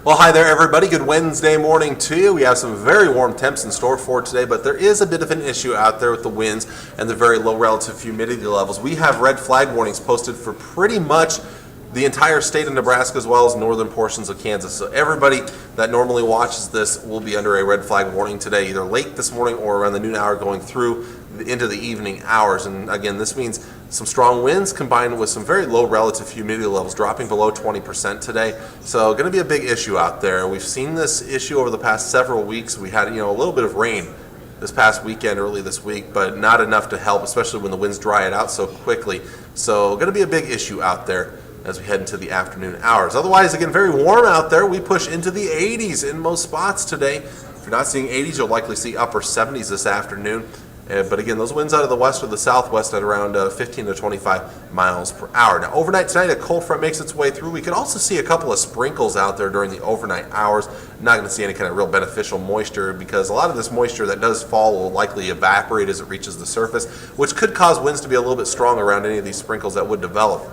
Well, hi there, everybody. Good Wednesday morning to you. We have some very warm temps in store for today, but there is a bit of an issue out there with the winds and the very low relative humidity levels. We have red flag warnings posted for pretty much the entire state of Nebraska as well as northern portions of Kansas. So everybody that normally watches this will be under a red flag warning today, either late this morning or around the noon hour going through into the evening hours. And again, this means some strong winds combined with some very low relative humidity levels dropping below 20% today. So going to be a big issue out there. We've seen this issue over the past several weeks. We had a little bit of rain this past weekend, early this week, but not enough to help, especially when the winds dry it out so quickly. So going to be a big issue out there as we head into the afternoon hours. Otherwise, again, very warm out there. We push into the 80s in most spots today. If you're not seeing 80s, you'll likely see upper 70s this afternoon. But again, those winds out of the west or the southwest at around 15 to 25 miles per hour. Now, overnight tonight, a cold front makes its way through. We could also see a couple of sprinkles out there during the overnight hours. Not going to see any kind of real beneficial moisture because a lot of this moisture that does fall will likely evaporate as it reaches the surface, which could cause winds to be a little bit strong around any of these sprinkles that would develop.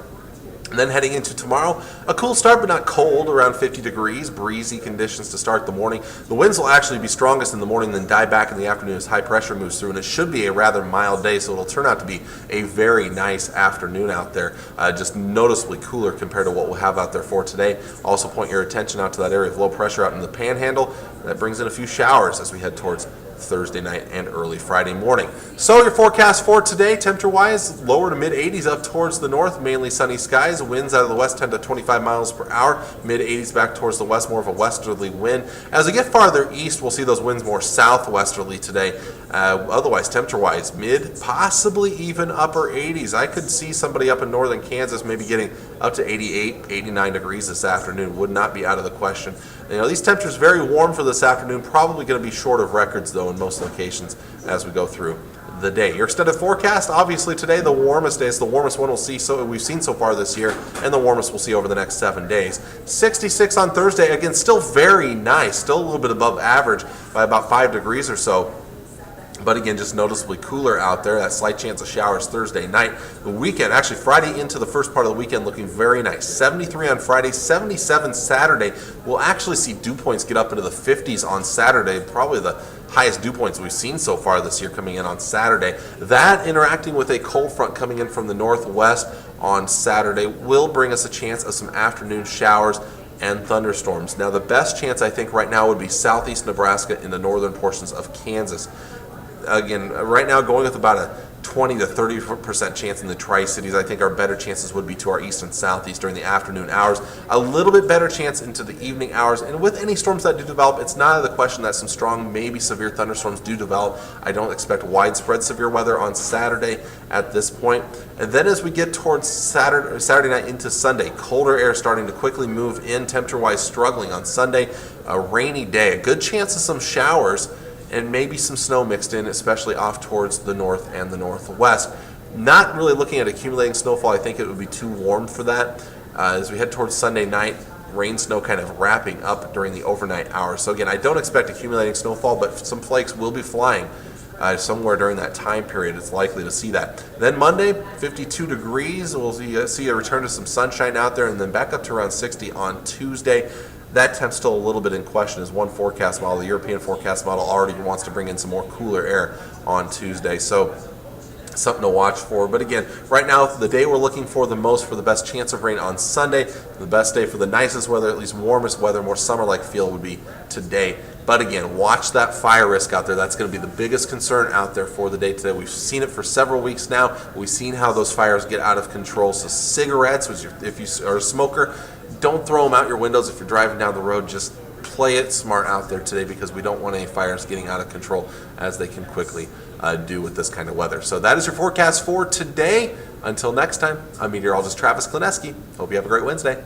And then heading into tomorrow, a cool start but not cold, around 50 degrees, breezy conditions to start the morning. The winds will actually be strongest in the morning, then die back in the afternoon as high pressure moves through, and it should be a rather mild day, so it'll turn out to be a very nice afternoon out there, just noticeably cooler compared to what we'll have out there for today. Also point your attention out to that area of low pressure out in the Panhandle. That brings in a few showers as we head towards Thursday night and early Friday morning. So your forecast for today, temperature-wise, lower to mid-80s up towards the north, mainly sunny skies. Winds out of the west 10 to 25 miles per hour. Mid-80s back towards the west, more of a westerly wind. As we get farther east, we'll see those winds more southwesterly today. Otherwise, temperature-wise, mid, possibly even upper 80s. I could see somebody up in northern Kansas maybe getting up to 88, 89 degrees this afternoon. Would not be out of the question. These temperatures very warm for this afternoon, probably going to be short of records, though, in most locations as we go through the day. Your extended forecast, obviously today, the warmest day. It's the warmest one we've seen so far this year, and the warmest we'll see over the next 7 days. 66 on Thursday, again, still very nice, still a little bit above average by about 5 degrees or so. But again, just noticeably cooler out there. That slight chance of showers Thursday night. The weekend, actually Friday into the first part of the weekend, looking very nice. 73 on Friday, 77 Saturday. We'll actually see dew points get up into the 50s on Saturday, probably the highest dew points we've seen so far this year coming in on Saturday. That interacting with a cold front coming in from the northwest on Saturday will bring us a chance of some afternoon showers and thunderstorms. Now, the best chance I think right now would be southeast Nebraska in the northern portions of Kansas. Again, right now going with about a 20 to 30% chance in the Tri-Cities. I think our better chances would be to our east and southeast during the afternoon hours. A little bit better chance into the evening hours. And with any storms that do develop, it's not out of the question that some strong, maybe severe thunderstorms do develop. I don't expect widespread severe weather on Saturday at this point. And then as we get towards Saturday night into Sunday, colder air starting to quickly move in, temperature-wise struggling on Sunday. A rainy day, a good chance of some showers, and maybe some snow mixed in, especially off towards the north and the northwest. Not really looking at accumulating snowfall. I think it would be too warm for that. As we head towards Sunday night, rain, snow kind of wrapping up during the overnight hours. So again, I don't expect accumulating snowfall, but some flakes will be flying somewhere during that time period. It's likely to see that. Then Monday, 52 degrees. We'll see a return to some sunshine out there, and then back up to around 60 on Tuesday. That temp's still a little bit in question as one forecast model, the European forecast model, already wants to bring in some more cooler air on Tuesday. So something to watch for. But again, right now, the day we're looking for the most for the best chance of rain on Sunday, the best day for the nicest weather, at least warmest weather, more summer-like feel would be today. But again, watch that fire risk out there. That's going to be the biggest concern out there for the day today. We've seen it for several weeks now. We've seen how those fires get out of control. So cigarettes, if you are a smoker, don't throw them out your windows if you're driving down the road. Just play it smart out there today because we don't want any fires getting out of control as they can quickly do with this kind of weather. So that is your forecast for today. Until next time, I'm meteorologist Travis Klineski. Hope you have a great Wednesday.